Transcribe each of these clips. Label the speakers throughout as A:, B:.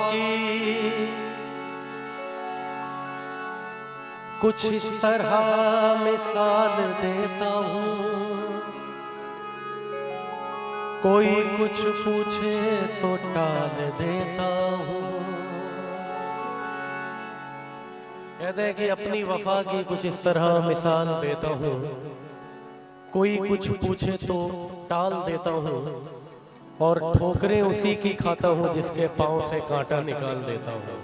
A: की कुछ इस तरह मिसाल देता हूँ, कोई कुछ पूछे तो टाल देता हूँ। कहते हैं कि अपनी वफा की कुछ इस तरह मिसाल देता हूँ, कोई कुछ पूछे तो टाल देता हूँ, और ठोकरें उसी की खाता हूँ जिसके पांव से कांटा निकाल देता हूँ।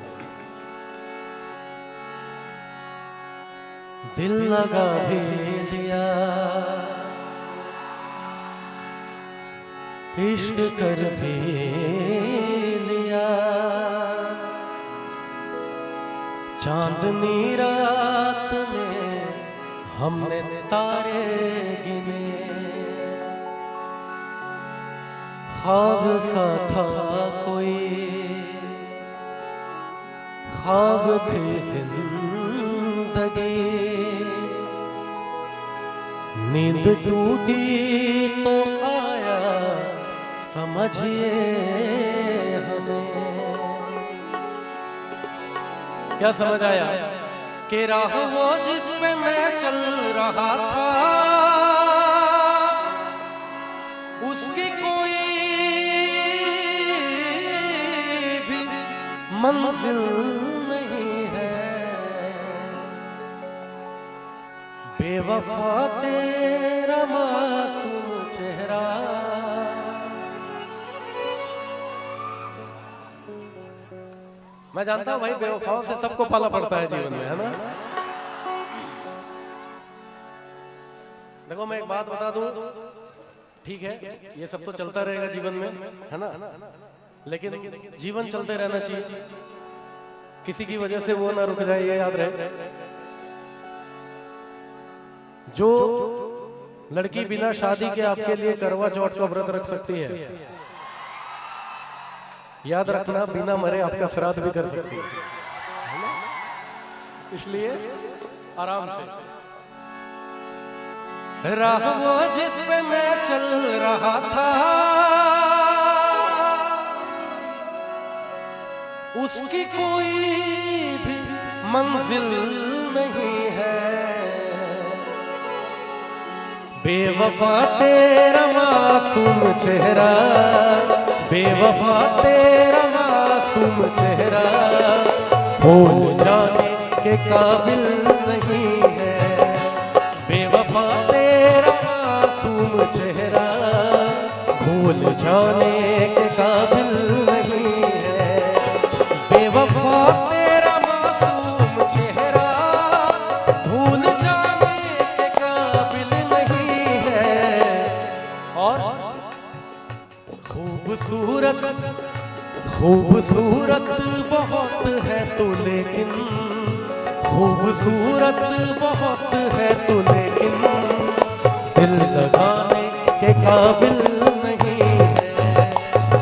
A: दिल लगा भी दिया, इश्क कर भी लिया, चांदनी रात में हमने तारे गिने, ख्वाब सा था कोई, ख्वाब थी जिंदगी, नींद टूटी तो आया समझिए हमें। क्या समझ आया? कि राह वो जिस पे मैं चल रहा था, उसकी कोई भी मंजिल नहीं है। बेवफा तेरा मासूम चेहरा, मैं जानता हूं भाई बेवफाओं से सबको पाला पड़ता है जीवन में, है ना। देखो मैं एक बात बता दूं, ठीक है ये सब तो चलता रहेगा जीवन में, है ना, लेकिन जीवन चलते रहना चाहिए, किसी की वजह से वो ना रुक जाए, ये याद रहे। जो लड़की बिना शादी के आपके लिए करवा चौथ का व्रत रख सकती है, याद रखना बिना मरे आपका श्राद्ध भी कर सकती है, इसलिए आराम से। राह वो जिस पे मैं चल रहा था, उसकी कोई भी मंजिल नहीं है। बेवफा तेरा मासूम चेहरा, बेवफा तेरा मासूम चेहरा, भूल जाने के काबिल नहीं है। बेवफा तेरा मासूम चेहरा, भूल जाने के काबिल नहीं है। बेवफा तेरा मासूम चेहरा, भूल जाने के काबिल नहीं है। और खूबसूरत खूबसूरत बहुत है तू, लेकिन खूबसूरत बहुत है तू, लेकिन दिल लगाने के काबिल नहीं है।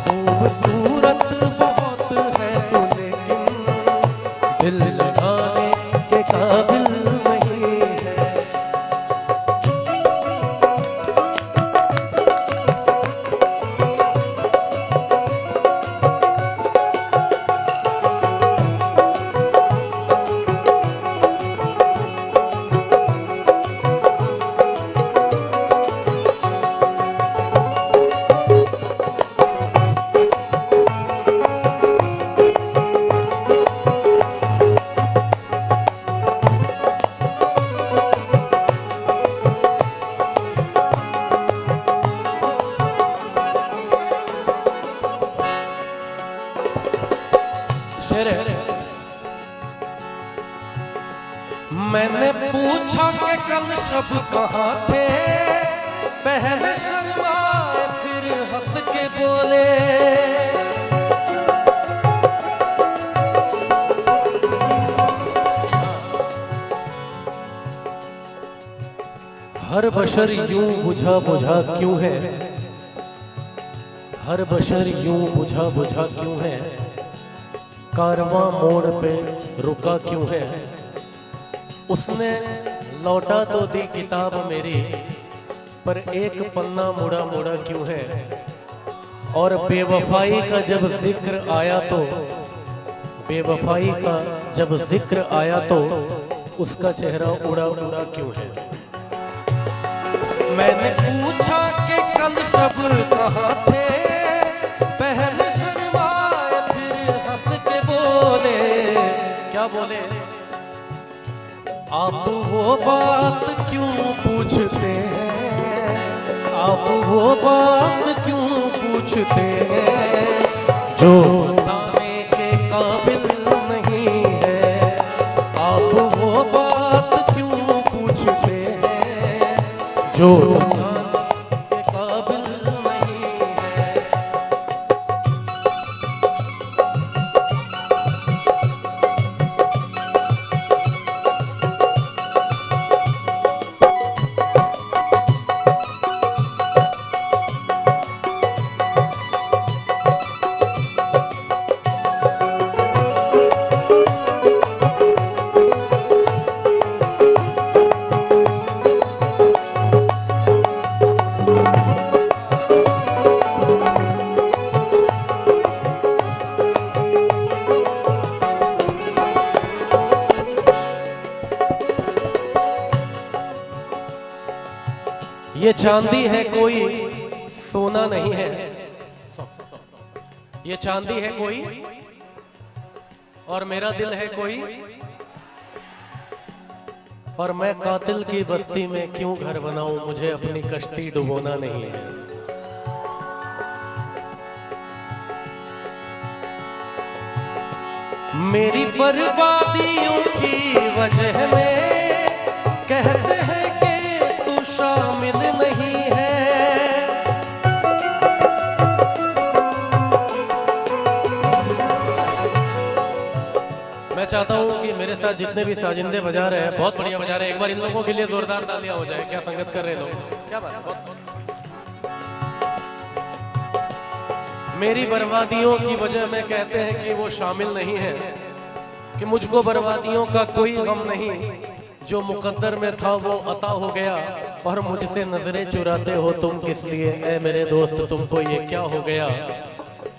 A: खूबसूरत बहुत है तू, लेकिन दिल लगाने के काबिल नहीं है। मैंने पूछा कि कल शब कहाँ थे, पहले शर्माए फिर हंस के बोले। हर बशर यूं बुझा बुझा क्यों है, हर बशर यूं बुझा बुझा क्यों है, कारवां मोड़ पे रुका क्यों है। उसने लौटा तो दी किताब मेरी, पर एक पन्ना मुड़ा मुड़ा क्यों है। और बेवफाई का जब जिक्र आया तो बेवफाई का जब जिक्र आया तो उसका चेहरा उड़ा उड़ा क्यों है। मैंने पूछा कि कल शब कहाँ थे, पहले शर्माए फिर हंस के बोले। क्या बोले? आप वो बात क्यों पूछते हैं, आप वो बात क्यों पूछते हैं जो बताने के काबिल नहीं है। आप वो बात क्यों पूछते हैं जो बताने के काबिल नहीं है। ये चांदी है कोई सोना नहीं है, ये चांदी है कोई और मेरा दिल है कोई, और मैं कातिल की बस्ती में क्यों घर बनाऊं, मुझे अपनी कश्ती डुबोना नहीं है। मेरी बर्बादियों की वजह में कहते हैं कि तू शामिल नहीं है। मैं चाहता हूं कि मेरे साथ जितने भी साजिंदे बजा रहे हैं, बहुत बढ़िया बजा रहे हैं, एक बार इन लोगों के लिए जोरदार तालियां हो जाए। क्या संगत कर रहे हैं लोग, क्या बात है, बहुत। मेरी बर्बादियों की वजह में कहते हैं कि वो शामिल नहीं है, कि मुझको बर्बादियों का कोई गम नहीं, जो मुकद्दर में था वो अता हो गया, और मुझसे नजरें चुराते हो तुम किस लिए, ऐ मेरे दोस्त तुमको ये क्या हो गया।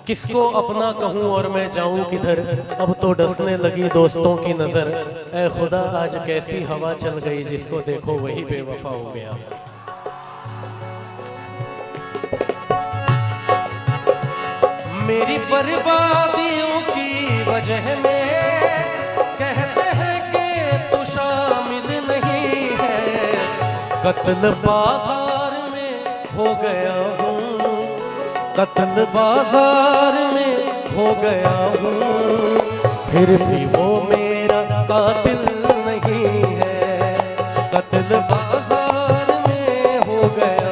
A: किसको अपना कहूँ और मैं जाऊं किधर, अब तो डसने लगी दोस्तों की नजर, ऐ खुदा आज कैसी हवा चल गई, जिसको देखो वही बेवफा हो गया। मेरी बर्बादियों की वजह में कहते हैं कि तू शामिल नहीं है। कत्ल बाजार में हो गया हूँ, कत्ल बाजार में हो गया हूँ, फिर भी वो मेरा कातिल नहीं है। कत्ल बाजार में हो गया